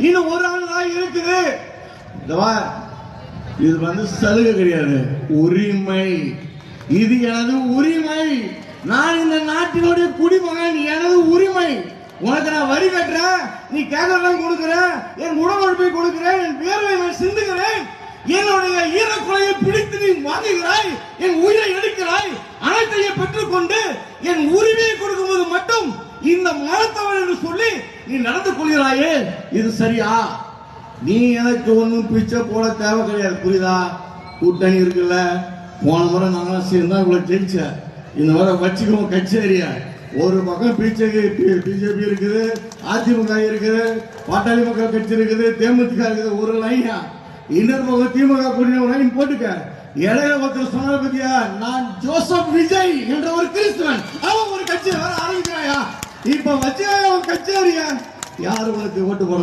இன்னும் ஒரு ஆள் தான் இருக்குது. இது சலுகை கிடையாது, உரிமை. இது எனது உரிமை. நான் இந்த நாட்டினுடைய குடிமகன், எனது உரிமை. உனக்கு நான் வரி கட்டுறேன், நீ கேட்கறதெல்லாம் கொடுக்கிறேன், என் உடம்பை கொடுக்கிறேன், என் வியர்வை நான் சிந்துகிறேன், என்னுடைய ஈரக்குலையை பிடித்து நீ வாங்குகிறாய், என் உயிரை எடுக்கிறாய், அனைத்தையும் பெற்றுக்கொண்டு என் உரிமையை கொடுக்கும்போது மட்டும் இந்த மனத்தவன் என்று சொல்லி நீ நடந்து கொள்கிறாயே, இது சரியா? நீ எனக்கு ஒன்னும் பிச்சை போட தேவை கிடையாது, புரியுதா? கூட்டணி இருக்குல்ல, போன முறை நாங்களாம் சேர்ந்தா இவ்வளவு ஜெயிச்ச, இந்த முறை வச்சுக்கோ கச்சேரியா. ஒரு பக்கம் பிஜேபி இருக்குது, அதிமுக இருக்குது, பாட்டாளி மக்கள் கட்சி இருக்குது, தேமுதிக இருக்குது, ஒரு லைனா. இன்னொரு பக்கம் திமுக கூடிய ஒரு லைன் போட்டுக்க. இடையில ஒருத்தர் சொன்ன பத்தியா, நான் ஜோசப் விஜய் என்ற ஒரு கிறிஸ்துவன், அவன் ஒரு கட்சி வர ஆரம்பிக்கிறாயா? இப்ப வச்சு கச்சேரியா, யாரு உனக்கு ஓட்டு போட